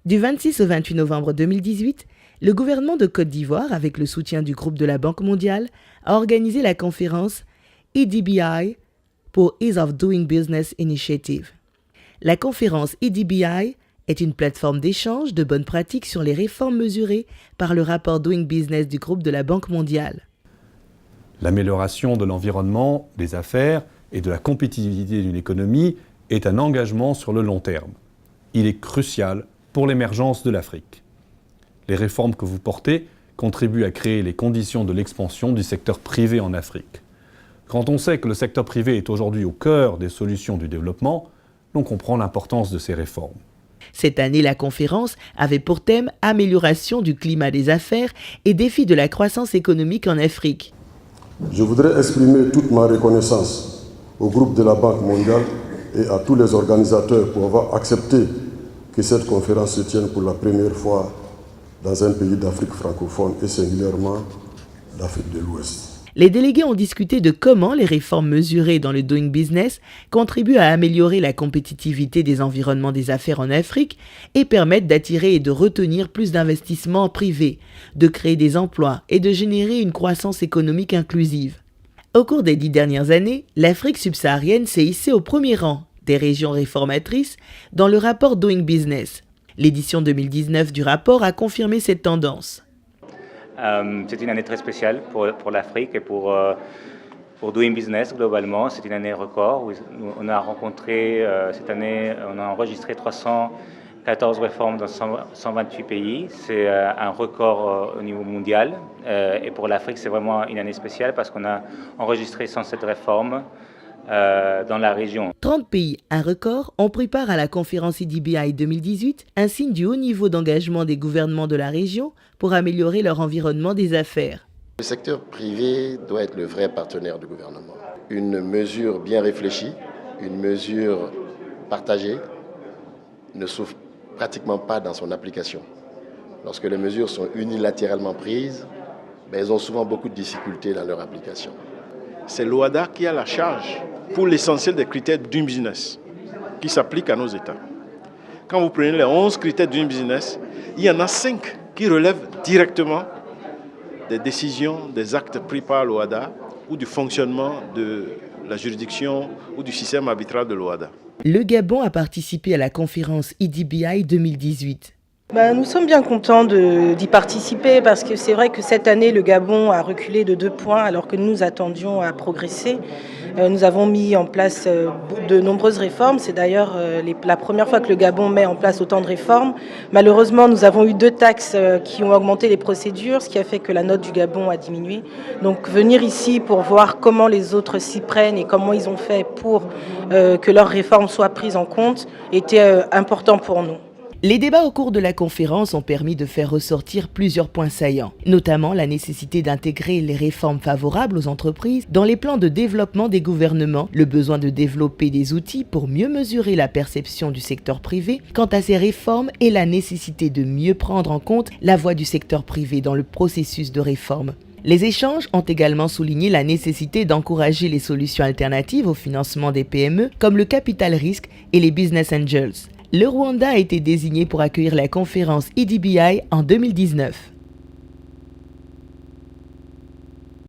Du 26 au 28 novembre 2018, le gouvernement de Côte d'Ivoire, avec le soutien du groupe de la Banque mondiale, a organisé la conférence EDBI pour Ease of Doing Business Initiative. La conférence EDBI est une plateforme d'échange de bonnes pratiques sur les réformes mesurées par le rapport Doing Business du groupe de la Banque mondiale. L'amélioration de l'environnement, des affaires et de la compétitivité d'une économie est un engagement sur le long terme. Il est crucial pour l'émergence de l'Afrique. Les réformes que vous portez contribuent à créer les conditions de l'expansion du secteur privé en Afrique. Quand on sait que le secteur privé est aujourd'hui au cœur des solutions du développement, on comprend l'importance de ces réformes. Cette année, la conférence avait pour thème « Amélioration du climat des affaires et défis de la croissance économique en Afrique ». Je voudrais exprimer toute ma reconnaissance au groupe de la Banque mondiale et à tous les organisateurs pour avoir accepté que cette conférence se tienne pour la première fois dans un pays d'Afrique francophone et singulièrement d'Afrique de l'Ouest. Les délégués ont discuté de comment les réformes mesurées dans le Doing Business contribuent à améliorer la compétitivité des environnements des affaires en Afrique et permettent d'attirer et de retenir plus d'investissements privés, de créer des emplois et de générer une croissance économique inclusive. Au cours des 10 dernières années, l'Afrique subsaharienne s'est hissée au premier rang des régions réformatrices dans le rapport Doing Business. L'édition 2019 du rapport a confirmé cette tendance. C'est une année très spéciale pour l'Afrique et pour Doing Business globalement. C'est une année record. On a rencontré cette année, on a enregistré 314 réformes dans 128 pays. C'est un record au niveau mondial. Et pour l'Afrique, c'est vraiment une année spéciale parce qu'on a enregistré 107 réformes dans la région. 30 pays, un record, ont pris part à la conférence EDBI 2018, un signe du haut niveau d'engagement des gouvernements de la région pour améliorer leur environnement des affaires. Le secteur privé doit être le vrai partenaire du gouvernement. Une mesure bien réfléchie, une mesure partagée ne souffre pratiquement pas dans son application. Lorsque les mesures sont unilatéralement prises, elles ont souvent beaucoup de difficultés dans leur application. C'est l'OHADA qui a la charge pour l'essentiel des critères Doing Business qui s'appliquent à nos États. Quand vous prenez les 11 critères Doing Business, il y en a 5 qui relèvent directement des décisions, des actes pris par l'OHADA ou du fonctionnement de la juridiction ou du système arbitral de l'OHADA. Le Gabon a participé à la conférence EDBI 2018. Nous sommes bien contents d'y participer parce que c'est vrai que cette année, le Gabon a reculé de 2 points alors que nous attendions à progresser. Nous avons mis en place de nombreuses réformes. C'est d'ailleurs la première fois que le Gabon met en place autant de réformes. Malheureusement, nous avons eu 2 taxes qui ont augmenté les procédures, ce qui a fait que la note du Gabon a diminué. Donc venir ici pour voir comment les autres s'y prennent et comment ils ont fait pour que leurs réformes soient prises en compte était important pour nous. Les débats au cours de la conférence ont permis de faire ressortir plusieurs points saillants, notamment la nécessité d'intégrer les réformes favorables aux entreprises dans les plans de développement des gouvernements, le besoin de développer des outils pour mieux mesurer la perception du secteur privé quant à ces réformes et la nécessité de mieux prendre en compte la voix du secteur privé dans le processus de réforme. Les échanges ont également souligné la nécessité d'encourager les solutions alternatives au financement des PME comme le capital risque et les business angels. Le Rwanda a été désigné pour accueillir la conférence EDBI en 2019.